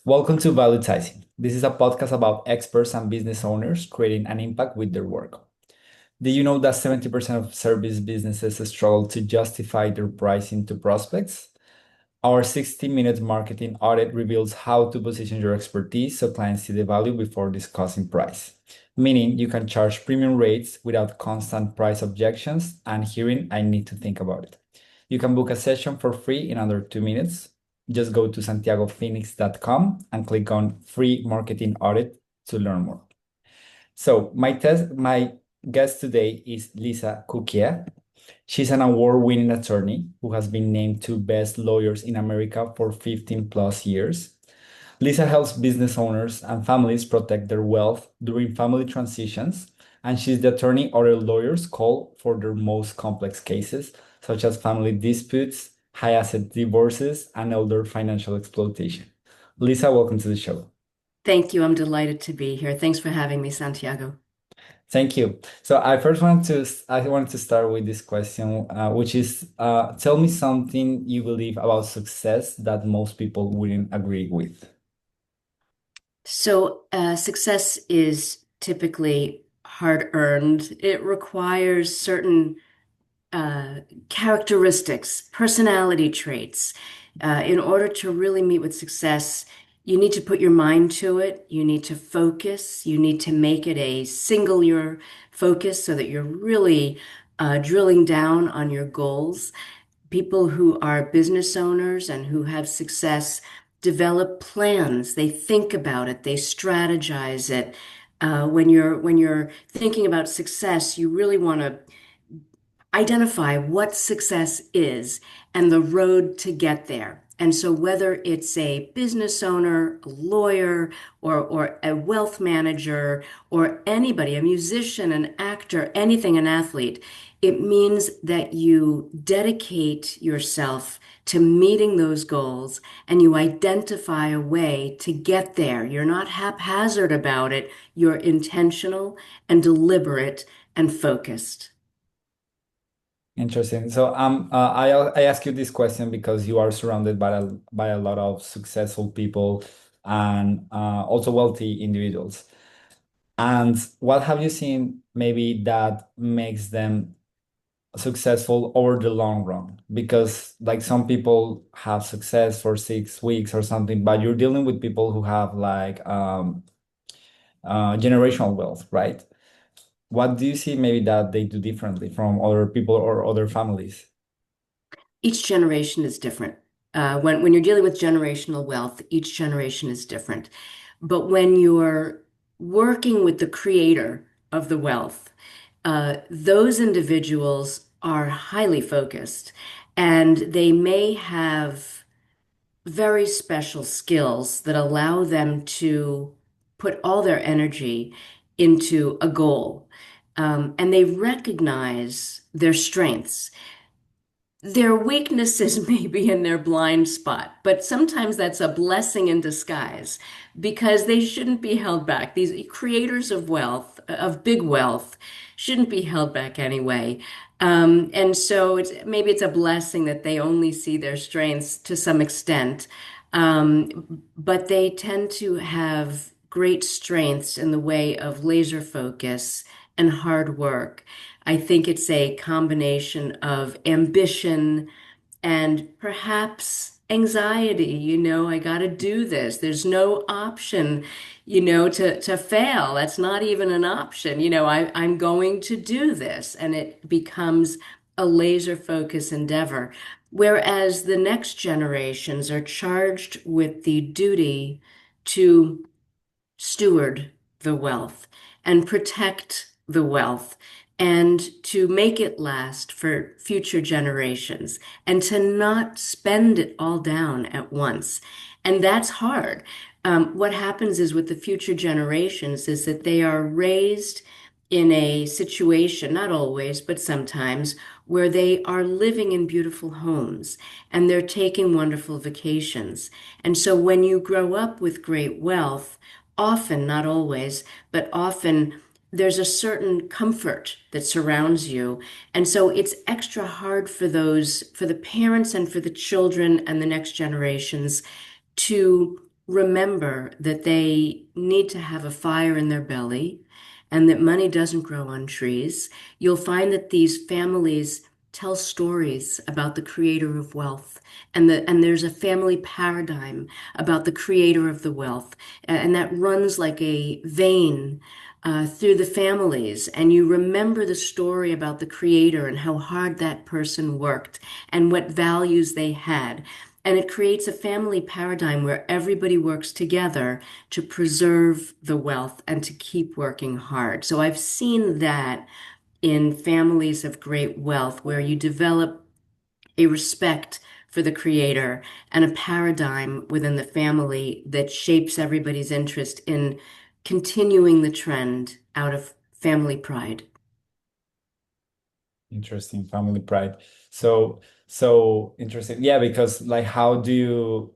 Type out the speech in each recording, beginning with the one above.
Welcome to Valuetizing. This is a podcast about experts and business owners creating an impact with their work. Do you know that 70% of service businesses struggle to justify their pricing to prospects? Our 60-minute marketing audit reveals how to position your expertise so clients see the value before discussing price. Meaning you can charge premium rates without constant price objections and hearing, I need to think about it. You can book a session for free in under 2 minutes. Just go to santiagophoenix.com and click on free marketing audit to learn more. So my guest today is Lisa Cukier. She's an award-winning attorney who has been named to Best Lawyers in America for 15 plus years. Lisa helps business owners and families protect their wealth during family transitions, and she's the attorney other lawyers call for their most complex cases, such as family disputes, high asset divorces, and elder financial exploitation. Lisa, welcome to the show. Thank you. I'm delighted to be here. Thanks for having me, Santiago. Thank you. So I wanted to start with this question, which is, tell me something you believe about success that most people wouldn't agree with. Success is typically hard earned. It requires certain uh, characteristics, personality traits. In order to really meet with success, you need to put your mind to it. You need to focus. You need to make it a singular focus so that you're really drilling down on your goals. People who are business owners and who have success develop plans. They think about it. They strategize it. When you're thinking about success, you really want to identify what success is and the road to get there. And so, whether it's a business owner, a lawyer, or a wealth manager, or anybody, a musician, an actor, anything, an athlete, it means that you dedicate yourself to meeting those goals and you identify a way to get there. You're not haphazard about it, you're intentional and deliberate and focused. Interesting. So I ask you this question because you are surrounded by a lot of successful people and also wealthy individuals. And what have you seen maybe that makes them successful over the long run? Because like some people have success for 6 weeks or something, but you're dealing with people who have like generational wealth, right? What do you see maybe that they do differently from other people or other families? Each generation is different. When you're dealing with generational wealth, each generation is different. But when you're working with the creator of the wealth, those individuals are highly focused and they may have very special skills that allow them to put all their energy into a goal. And they recognize their strengths. Their weaknesses may be in their blind spot, but sometimes that's a blessing in disguise because they shouldn't be held back. These creators of wealth, of big wealth, shouldn't be held back anyway. And so maybe it's a blessing that they only see their strengths to some extent. But they tend to have great strengths in the way of laser focus and hard work. I think it's a combination of ambition and perhaps anxiety. I got to do this. There's no option, to fail. That's not even an option. I'm going to do this. And it becomes a laser focus endeavor. Whereas the next generations are charged with the duty to steward the wealth and protect the wealth and to make it last for future generations and to not spend it all down at once. And that's hard. What happens is with the future generations is that they are raised in a situation, not always, but sometimes, where they are living in beautiful homes and they're taking wonderful vacations. And so when you grow up with great wealth, often, not always, but often there's a certain comfort that surrounds you. And so it's extra hard for the parents and for the children and the next generations to remember that they need to have a fire in their belly and that money doesn't grow on trees, you'll find that these families tell stories about the creator of wealth. And there's a family paradigm about the creator of the wealth. And that runs like a vein through the families. And you remember the story about the creator and how hard that person worked and what values they had. And it creates a family paradigm where everybody works together to preserve the wealth and to keep working hard. So I've seen that in families of great wealth where you develop a respect for the creator and a paradigm within the family that shapes everybody's interest in continuing the trend out of family pride. Interesting, family pride. So interesting. Yeah, because like how do you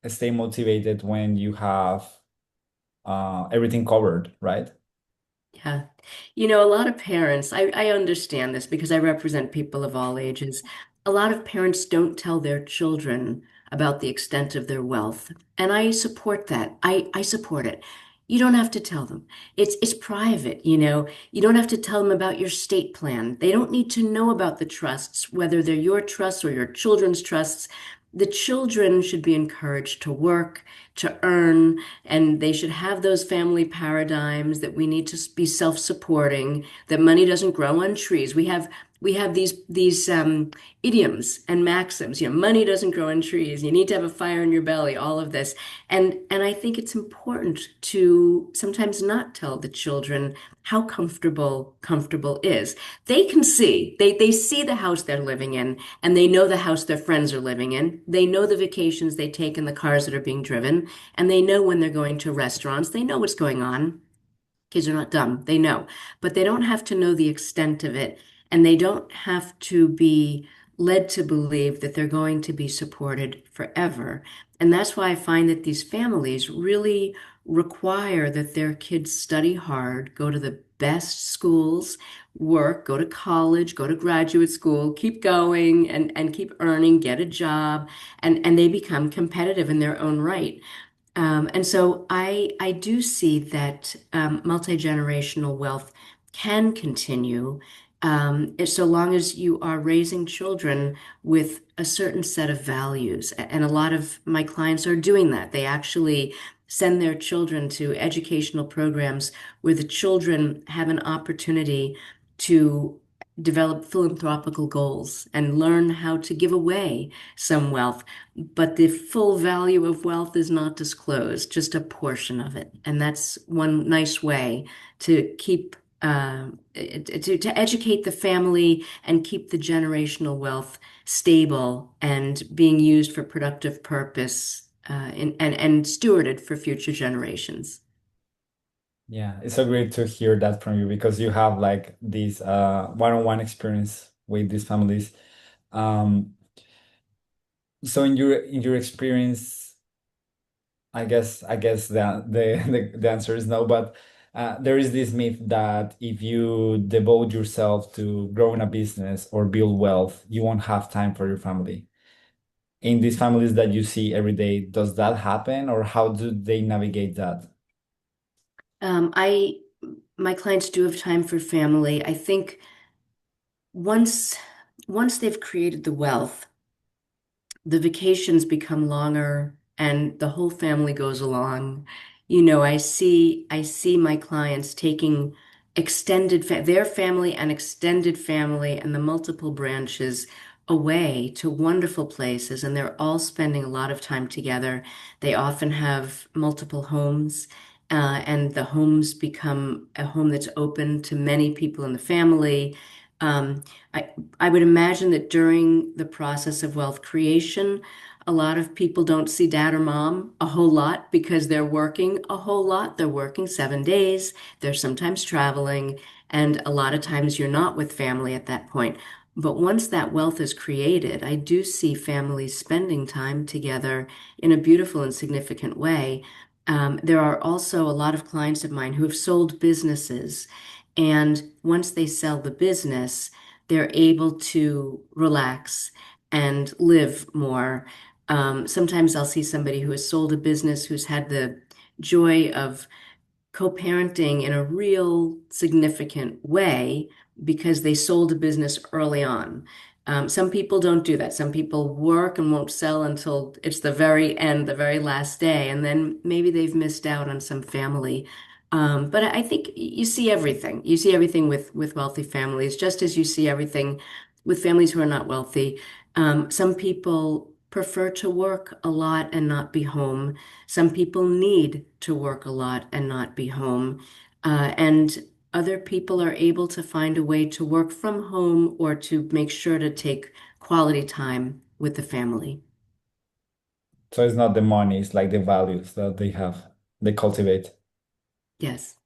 stay motivated when you have everything covered, right? Yeah. You know, a lot of parents, I understand this because I represent people of all ages. A lot of parents don't tell their children about the extent of their wealth. And I support that. I support it. You don't have to tell them. It's private, you know. You don't have to tell them about your state plan. They don't need to know about the trusts, whether they're your trusts or your children's trusts. The children should be encouraged to work, to earn, and they should have those family paradigms that we need to be self-supporting, that money doesn't grow on trees. We have these idioms and maxims. You know, money doesn't grow on trees. You need to have a fire in your belly. All of this, and I think it's important to sometimes not tell the children how comfortable is. They can see. They see the house they're living in, and they know the house their friends are living in. They know the vacations they take and the cars that are being driven, and they know when they're going to restaurants. They know what's going on. Kids are not dumb. They know, but they don't have to know the extent of it, and they don't have to be led to believe that they're going to be supported forever. And that's why I find that these families really require that their kids study hard, go to the best schools, work, go to college, go to graduate school, keep going and keep earning, get a job, and they become competitive in their own right. And so I do see that multi-generational wealth can continue so long as you are raising children with a certain set of values. And a lot of my clients are doing that. They actually send their children to educational programs where the children have an opportunity to develop philanthropical goals and learn how to give away some wealth, but the full value of wealth is not disclosed, just a portion of it. And that's one nice way to keep to educate the family and keep the generational wealth stable and being used for productive purpose and stewarded for future generations. Yeah, it's so great to hear that from you because you have like this one-on-one experience with these families. Um, so in your experience, I guess the answer is no, but there is this myth that if you devote yourself to growing a business or build wealth, you won't have time for your family. In these families that you see every day, does that happen, or how do they navigate that? I my clients do have time for family. I think once once they've created the wealth, the vacations become longer and the whole family goes along. You know, I see my clients taking their family and extended family and the multiple branches away to wonderful places, and they're all spending a lot of time together. They often have multiple homes. And the homes become a home that's open to many people in the family. Um, I, I would imagine that during the process of wealth creation, a lot of people don't see dad or mom a whole lot because they're working a whole lot. They're working 7 days. They're sometimes traveling, and a lot of times you're not with family at that point. But once that wealth is created, I do see families spending time together in a beautiful and significant way. There are also a lot of clients of mine who have sold businesses, and once they sell the business, they're able to relax and live more. Sometimes I'll see somebody who has sold a business, who's had the joy of co-parenting in a real significant way because they sold a business early on. Some people don't do that. Some people work and won't sell until it's the very end, the very last day, and then maybe they've missed out on some family. But I think you see everything. You see everything with wealthy families, just as you see everything with families who are not wealthy. Some people prefer to work a lot and not be home. Some people need to work a lot and not be home. And other people are able to find a way to work from home or to make sure to take quality time with the family. So it's not the money, it's like the values that they have, they cultivate. Yes.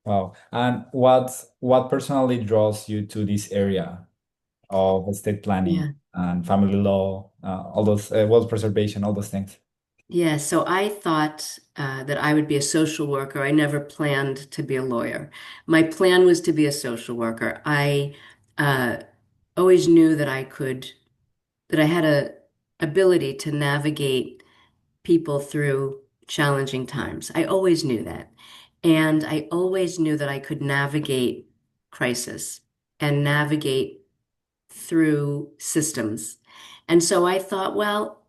Wow. And what personally draws you to this area of estate planning Yeah. and family law, all those wealth preservation, all those things? Yeah. So I thought that I would be a social worker. I never planned to be a lawyer. My plan was to be a social worker. I uh, always knew that that I had a ability to navigate people through challenging times. I always knew that. And I always knew that I could navigate crisis and navigate through systems. And so I thought, well,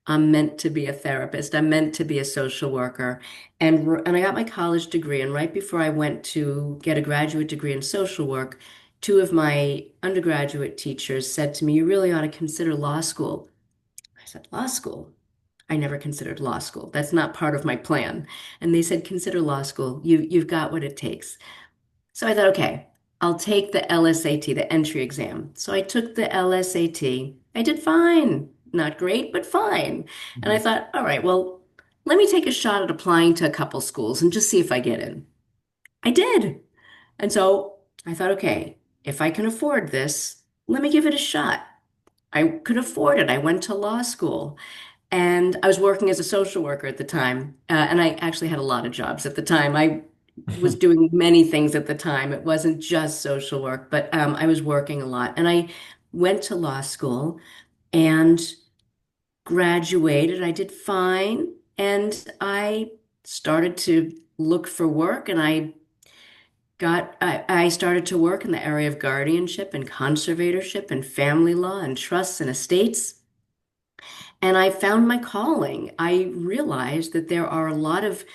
I'm meant to be a therapist. I'm meant to be a social worker. And I got my college degree. And right before I went to get a graduate degree in social work, two of my undergraduate teachers said to me, "You really ought to consider law school." I said, "Law school?" I never considered law school. That's not part of my plan. And they said, "Consider law school. You've got what it takes." So I thought, okay, I'll take the LSAT, the entry exam. So I took the LSAT. I did fine. Not great, but fine. And I Mhm. thought, all right, well, let me take a shot at applying to a couple schools and just see if I get in. I did. And so I thought, okay, if I can afford this, let me give it a shot. I could afford it. I went to law school. And I was working as a social worker at the time. And I actually had a lot of jobs at the time. I was doing many things at the time. It wasn't just social work, but I was working a lot. And I went to law school and graduated. I did fine. And I started to look for work and I started to work in the area of guardianship and conservatorship and family law and trusts and estates. And I found my calling. I realized that there are a lot of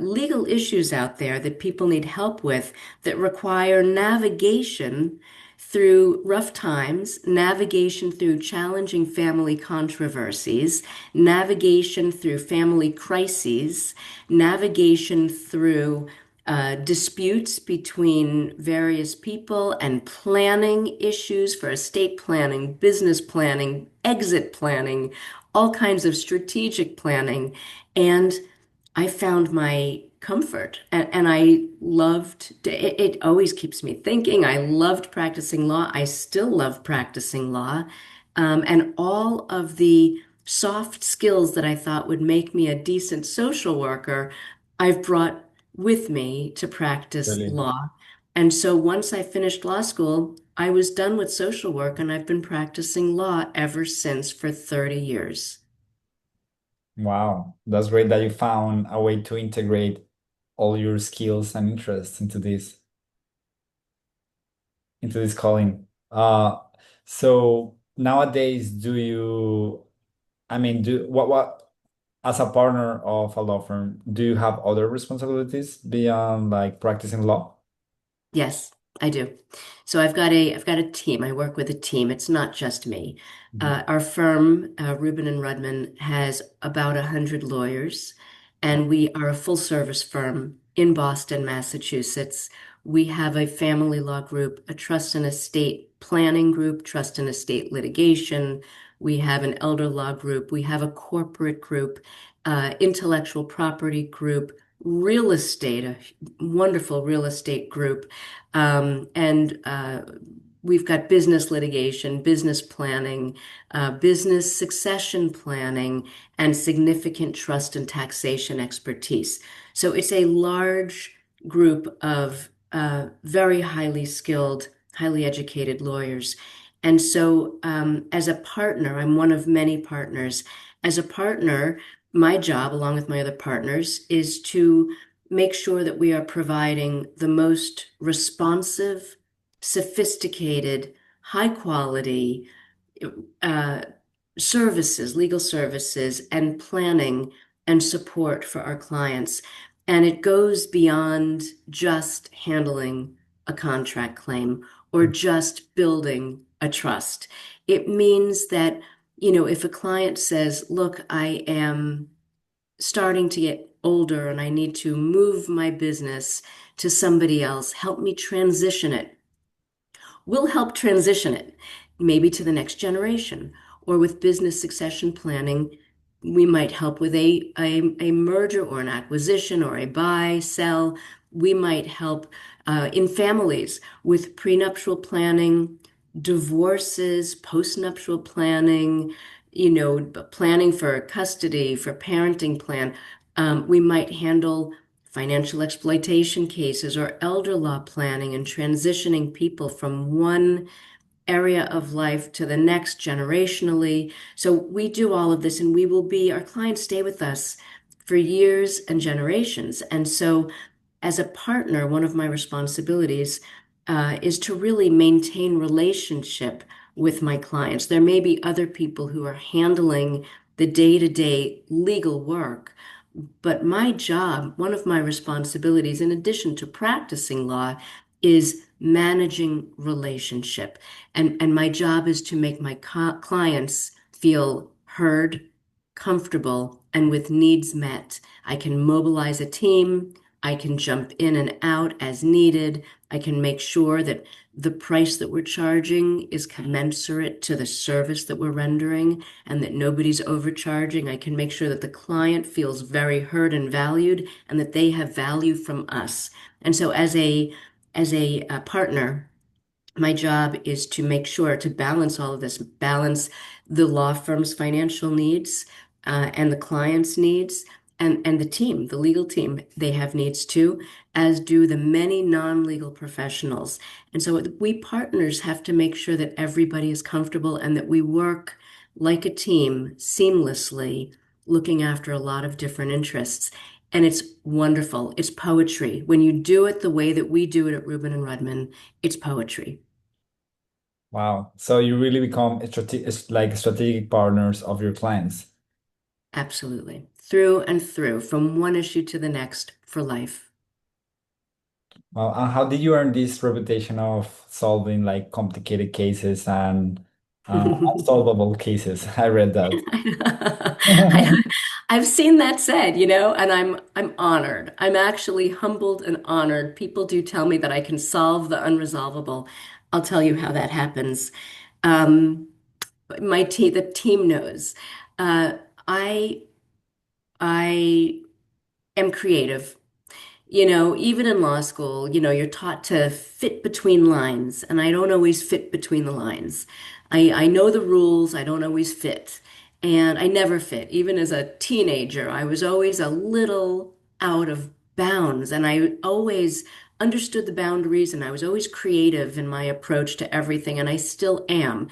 legal issues out there that people need help with that require navigation through rough times, navigation through challenging family controversies, navigation through family crises, navigation through disputes between various people and planning issues for estate planning, business planning, exit planning, all kinds of strategic planning. And I found my comfort and I it always keeps me thinking. I loved practicing law. I still love practicing law. And all of the soft skills that I thought would make me a decent social worker, I've brought with me to practice Really? law. And so once I finished law school, I was done with social work and I've been practicing law ever since for 30 years. Wow, that's great that you found a way to integrate all your skills and interests into this calling. So nowadays, do you, I mean, do what as a partner of a law firm, do you have other responsibilities beyond like practicing law? Yes, I do. So I've got a team. I work with a team. It's not just me. Mhm. Our firm, Rubin and Rudman, has about 100 lawyers, and we are a full service firm in Boston, Massachusetts. We have a family law group, a trust and estate planning group, trust and estate litigation. We have an elder law group. We have a corporate group, intellectual property group, real estate, a wonderful real estate group. And we've got business litigation, business planning, business succession planning, and significant trust and taxation expertise. So it's a large group of very highly skilled, highly educated lawyers. And so, as a partner, I'm one of many partners. As a partner, my job, along with my other partners, is to make sure that we are providing the most responsive, sophisticated, high quality uh, services, legal services, and planning and support for our clients. And it goes beyond just handling a contract claim or just building a trust. It means that, if a client says, look, I am starting to get older and I need to move my business to somebody else, help me transition it. We'll help transition it, maybe to the next generation. Or with business succession planning, we might help with a merger or an acquisition or a buy, sell. We might help in families with prenuptial planning, divorces, postnuptial planning, planning for custody, for parenting plan. We might handle financial exploitation cases or elder law planning and transitioning people from one area of life to the next generationally. So we do all of this and our clients stay with us for years and generations. And so as a partner, one of my responsibilities is to really maintain relationship with my clients. There may be other people who are handling the day-to-day legal work, but my job, one of my responsibilities, in addition to practicing law, is managing relationship. And my job is to make my clients feel heard, comfortable, and with needs met. I can mobilize a team. I can jump in and out as needed. I can make sure that the price that we're charging is commensurate to the service that we're rendering and that nobody's overcharging. I can make sure that the client feels very heard and valued and that they have value from us. And so as a partner, my job is to make sure to balance all of this, balance the law firm's financial needs and the client's needs and the team, the legal team, they have needs too, as do the many non-legal professionals. And so we partners have to make sure that everybody is comfortable and that we work like a team seamlessly, looking after a lot of different interests. And it's wonderful. It's poetry. When you do it the way that we do it at Rubin and Rudman, it's poetry. Wow. So you really become like strategic partners of your clients. Absolutely. Through and through, from one issue to the next for life. Well, how did you earn this reputation of solving like complicated cases and unsolvable cases? I read that. I, I've seen that said, and I'm honored. I'm actually humbled and honored. People do tell me that I can solve the unresolvable. I'll tell you how that happens. Um, the team knows. Uh, I I am creative. Even in law school, you're taught to fit between lines, and I don't always fit between the lines. I know the rules, I don't always fit, and I never fit. Even as a teenager, I was always a little out of bounds, and I always understood the boundaries, and I was always creative in my approach to everything, and I still am.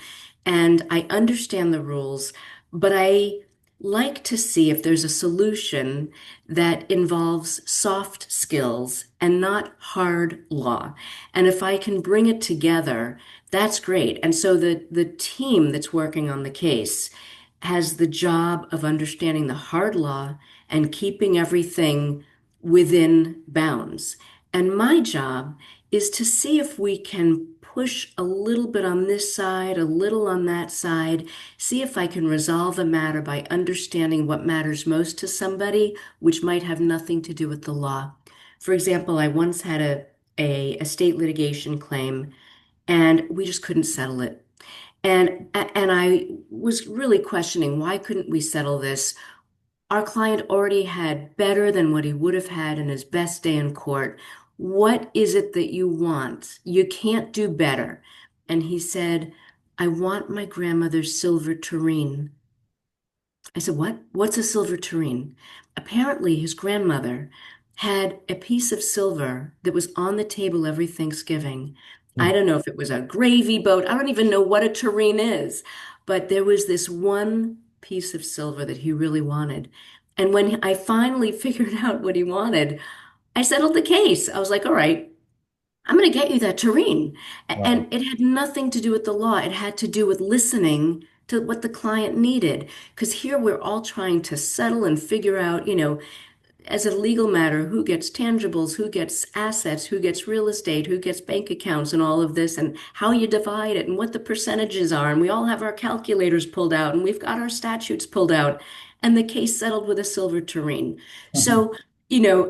And I understand the rules, but I like to see if there's a solution that involves soft skills and not hard law. And if I can bring it together, that's great. And so the team that's working on the case has the job of understanding the hard law and keeping everything within bounds. And my job is to see if we can push a little bit on this side, a little on that side, see if I can resolve a matter by understanding what matters most to somebody, which might have nothing to do with the law. For example, I once had a estate litigation claim and we just couldn't settle it. And I was really questioning why couldn't we settle this? Our client already had better than what he would have had in his best day in court. What is it that you want? You can't do better. And he said, I want my grandmother's silver tureen. I said, what? What's a silver tureen? Apparently, his grandmother had a piece of silver that was on the table every Thanksgiving. I don't know if it was a gravy boat. I don't even know what a tureen is, but there was this one piece of silver that he really wanted. And when I finally figured out what he wanted, I settled the case. I was like, all right, I'm going to get you that tureen. Wow. And it had nothing to do with the law. It had to do with listening to what the client needed. Because here we're all trying to settle and figure out, as a legal matter, who gets tangibles, who gets assets, who gets real estate, who gets bank accounts, and all of this, and how you divide it, and what the percentages are. And we all have our calculators pulled out, and we've got our statutes pulled out, and the case settled with a silver tureen. So,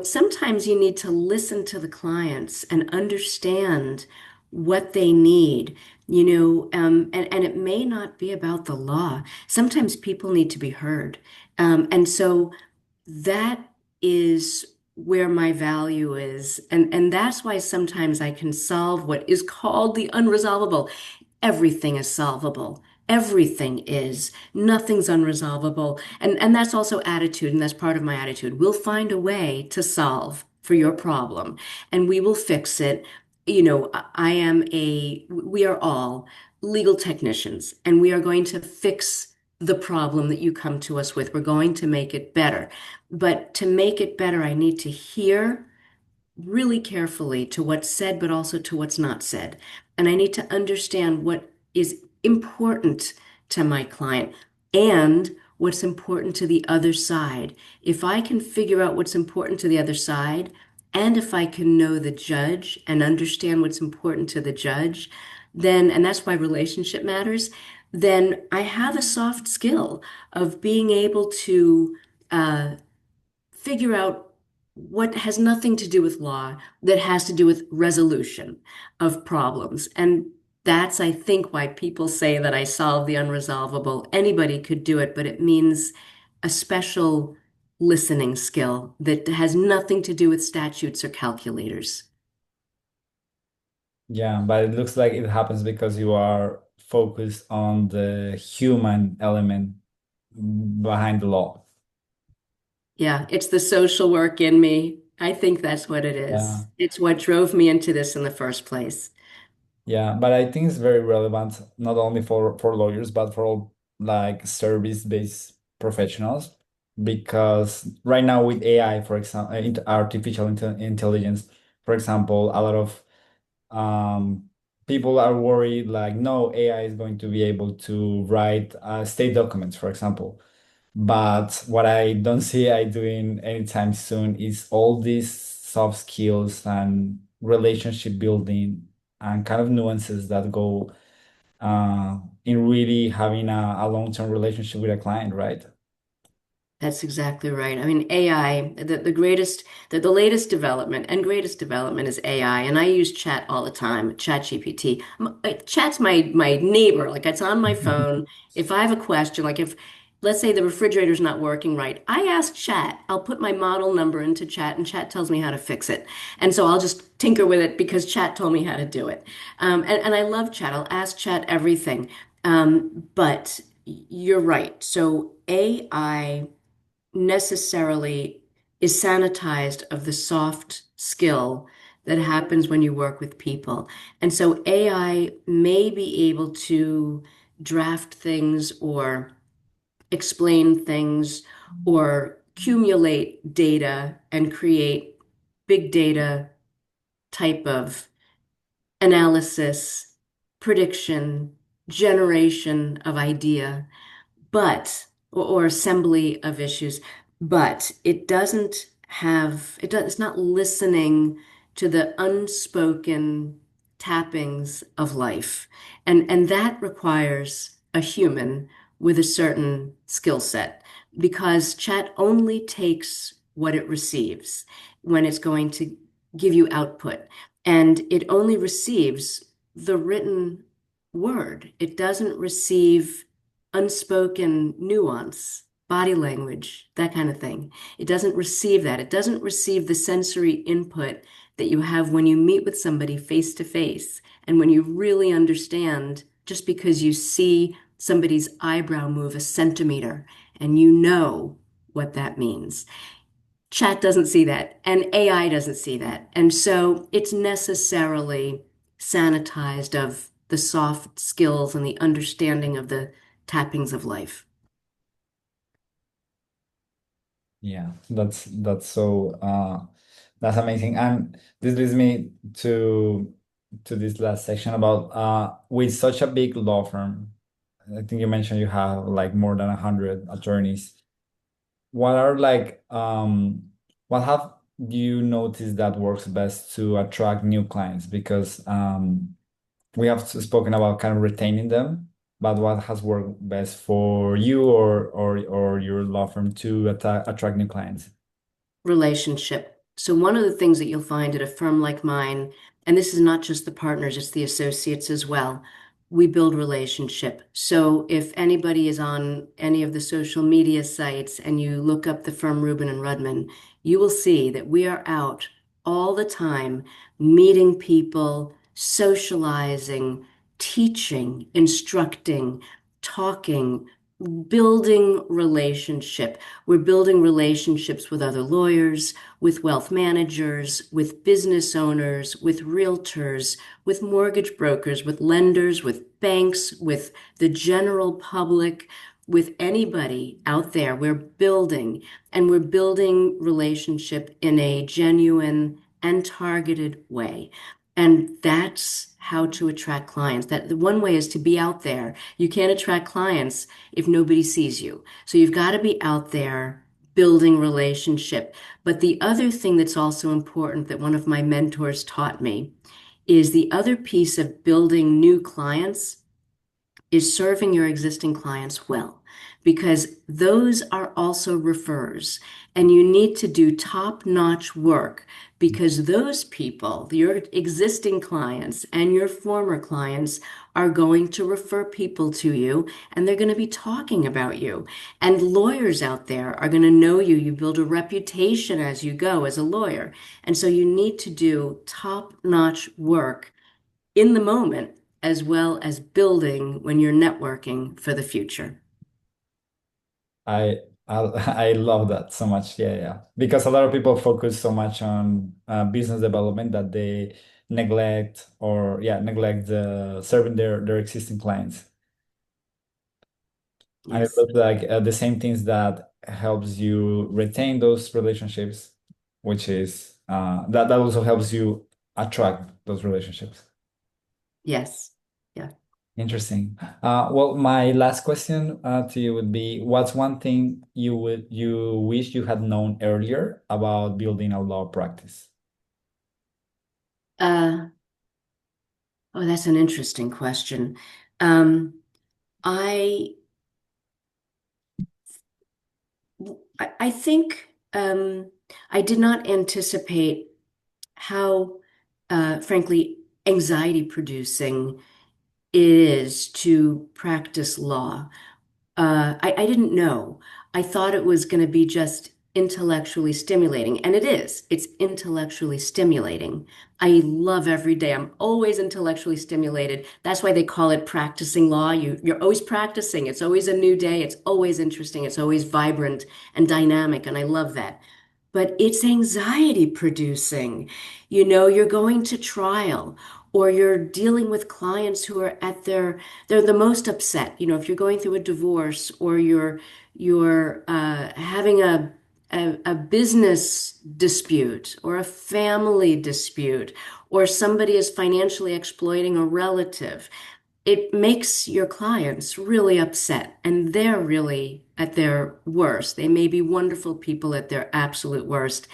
sometimes you need to listen to the clients and understand what they need. And it may not be about the law. Sometimes people need to be heard. And so that is where my value is. And that's why sometimes I can solve what is called the unresolvable. Everything is solvable. Everything is. Nothing's unresolvable. And that's also attitude, and that's part of my attitude. We'll find a way to solve for your problem, and we will fix it. We are all legal technicians, and we are going to fix the problem that you come to us with. We're going to make it better. But to make it better, I need to hear really carefully to what's said, but also to what's not said. And I need to understand what is important to my client and what's important to the other side. If I can figure out what's important to the other side, and if I can know the judge and understand what's important to the judge, then, and that's why relationship matters, then I have a soft skill of being able to uh, figure out what has nothing to do with law that has to do with resolution of problems. And that's, I think, why people say that I solve the unresolvable. Anybody could do it, but it means a special listening skill that has nothing to do with statutes or calculators. Yeah, but it looks like it happens because you are focused on the human element behind the law. Yeah, it's the social work in me. I think that's what it Yeah. is. It's what drove me into this in the first place. Yeah, but I think it's very relevant not only for lawyers but for all like service-based professionals because right now with AI, for example, artificial intelligence, for example, a lot of people are worried like no, AI is going to be able to write state documents, for example. But what I don't see I doing anytime soon is all these soft skills and relationship building and kind of nuances that go in really having a long-term relationship with a client, right? That's exactly right. I mean, AI, the latest development and greatest development is AI. And I use chat all the time, chat GPT. Chat's my neighbor. Like it's on my phone. If I have a question, like if, let's say the refrigerator's not working right, I ask chat. I'll put my model number into chat and chat tells me how to fix it. And so I'll just tinker with it because chat told me how to do it. And I love chat. I'll ask chat everything. But you're right. So AI necessarily is sanitized of the soft skill that happens when you work with people. And so AI may be able to draft things or explain things or accumulate data and create big data type of analysis, prediction, generation of idea or assembly of issues, but it's not listening to the unspoken tappings of life. And that requires a human with a certain skill set because chat only takes what it receives when it's going to give you output. And it only receives the written word. It doesn't receive unspoken nuance, body language, that kind of thing. It doesn't receive that. It doesn't receive the sensory input that you have when you meet with somebody face to face and when you really understand just because you see somebody's eyebrow move a centimeter and you know what that means. Chat doesn't see that, and AI doesn't see that. And so it's necessarily sanitized of the soft skills and the understanding of the tappings of life. Yeah, that's so that's amazing. And this leads me to this last section about with such a big law firm. I think you mentioned you have like more than 100 attorneys. What are like what have you noticed that works best to attract new clients? Because we have spoken about kind of retaining them, but what has worked best for you or your law firm to attract new clients? Relationship. So one of the things that you'll find at a firm like mine, and this is not just the partners, it's the associates as well, we build relationship. So if anybody is on any of the social media sites and you look up the firm Rubin and Rudman, you will see that we are out all the time meeting people, socializing, teaching, instructing, talking, building relationship. We're building relationships with other lawyers, with wealth managers, with business owners, with realtors, with mortgage brokers, with lenders, with banks, with the general public, with anybody out there. We're building, and we're building relationship in a genuine and targeted way. And that's how to attract clients. That the one way is to be out there. You can't attract clients if nobody sees you. So you've got to be out there building relationship. But the other thing that's also important that one of my mentors taught me is the other piece of building new clients is serving your existing clients well, because those are also referrers. And you need to do top-notch work because those people, your existing clients and your former clients, are going to refer people to you and they're going to be talking about you. And lawyers out there are going to know you. You build a reputation as you go as a lawyer. And so you need to do top-notch work in the moment as well as building when you're networking for the future. I I I love that so much. Yeah, yeah. Because a lot of people focus so much on business development that they neglect or yeah, neglect serving their existing clients. And it Yes. looks like the same things that helps you retain those relationships, which is that also helps you attract those relationships. Yes. Yeah. Interesting. Well, my last question to you would be, what's one thing you wish you had known earlier about building a law practice? Uh, oh, that's an interesting question. Um, I, I think I did not anticipate how, frankly, anxiety producing it is to practice law. I didn't know. I thought it was going to be just intellectually stimulating, and it is. It's intellectually stimulating. I love every day. I'm always intellectually stimulated. That's why they call it practicing law. You're always practicing. It's always a new day. It's always interesting. It's always vibrant and dynamic, and I love that. But it's anxiety producing. You know, you're going to trial or you're dealing with clients who are at they're the most upset. You know, if you're going through a divorce or you're having a business dispute or a family dispute or somebody is financially exploiting a relative, it makes your clients really upset and they're really at their worst. They may be wonderful people at their absolute worst.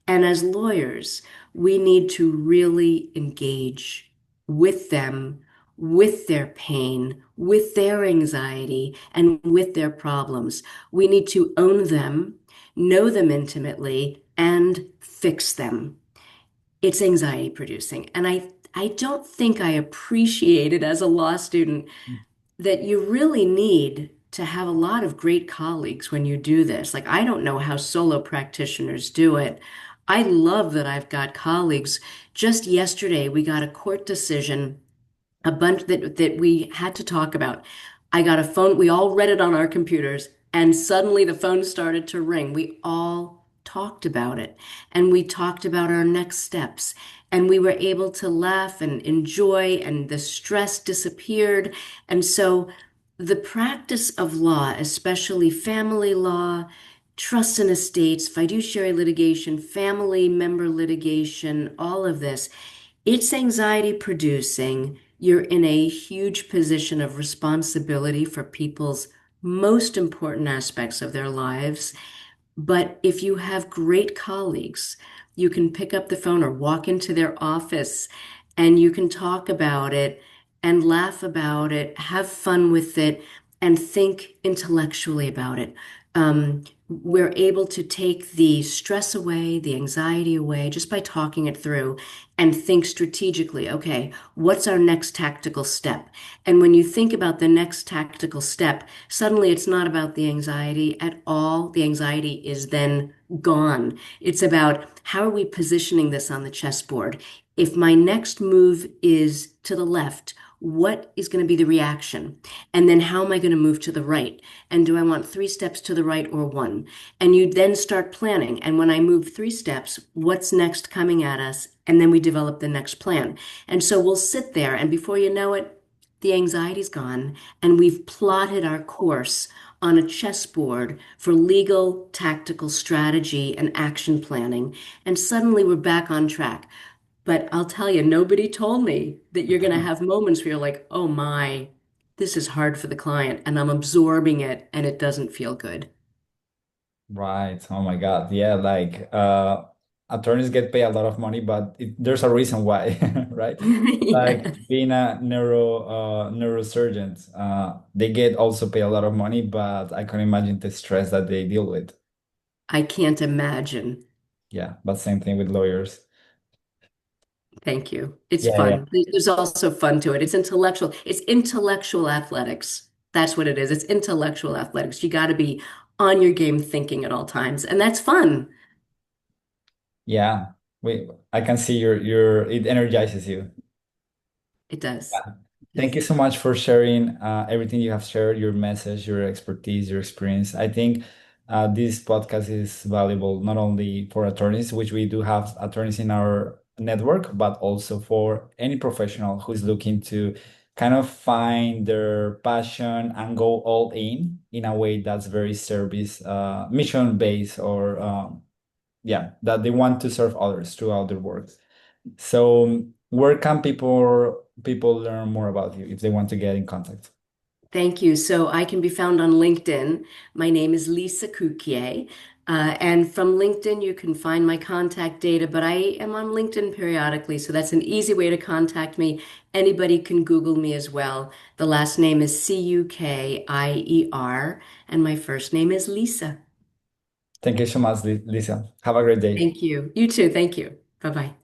And as lawyers, we need to really engage with them, with their pain, with their anxiety, and with their problems. We need to own them, know them intimately, and fix them. It's anxiety producing. And I don't think I appreciated as a law student that you really need to have a lot of great colleagues when you do this. Like, I don't know how solo practitioners do it. I love that I've got colleagues. Just yesterday, we got a court decision, a bunch that we had to talk about. I got a phone, we all read it on our computers, and suddenly the phone started to ring. We all talked about it and we talked about our next steps and we were able to laugh and enjoy and the stress disappeared. And so the practice of law, especially family law, trust and estates, fiduciary litigation, family member litigation, all of this, it's anxiety producing. You're in a huge position of responsibility for people's most important aspects of their lives. But if you have great colleagues, you can pick up the phone or walk into their office and you can talk about it and laugh about it, have fun with it, and think intellectually about it. We're able to take the stress away, the anxiety away, just by talking it through and think strategically, okay, what's our next tactical step? And when you think about the next tactical step, suddenly it's not about the anxiety at all. The anxiety is then gone. It's about how are we positioning this on the chessboard? If my next move is to the left, what is going to be the reaction? And then how am I going to move to the right? And do I want three steps to the right or one? And you then start planning. And when I move three steps, what's next coming at us? And then we develop the next plan. And so we'll sit there, and before you know it, the anxiety's gone, and we've plotted our course on a chessboard for legal, tactical strategy and action planning. And suddenly we're back on track. But I'll tell you, nobody told me that you're going to have moments where you're like, oh my, this is hard for the client, and I'm absorbing it, and it doesn't feel good. Right. Oh my God. Yeah, like attorneys get paid a lot of money, but there's a reason why, right? Like Yes, being a neurosurgeon, they get also paid a lot of money, but I can imagine the stress that they deal with. I can't imagine. Yeah, but same thing with lawyers. Thank you. It's Yeah, yeah. fun. There's also fun to it. It's intellectual. It's intellectual athletics. That's what it is. It's intellectual athletics. You got to be on your game thinking at all times, and that's fun. Yeah. I can see it energizes you. It Yeah. does. It Thank does. you so much for sharing everything you have shared, your message, your expertise, your experience. I think this podcast is valuable not only for attorneys, which we do have attorneys in our network, but also for any professional who is looking to kind of find their passion and go all in a way that's very service mission based or yeah, that they want to serve others throughout their work. So where can people learn more about you if they want to get in contact? Thank you. So I can be found on LinkedIn. My name is Lisa Cukier. And from LinkedIn, you can find my contact data, but I am on LinkedIn periodically. So that's an easy way to contact me. Anybody can Google me as well. The last name is Cukier, and my first name is Lisa. Thank you so much, Lisa. Have a great day. Thank you. You too. Thank you. Bye bye.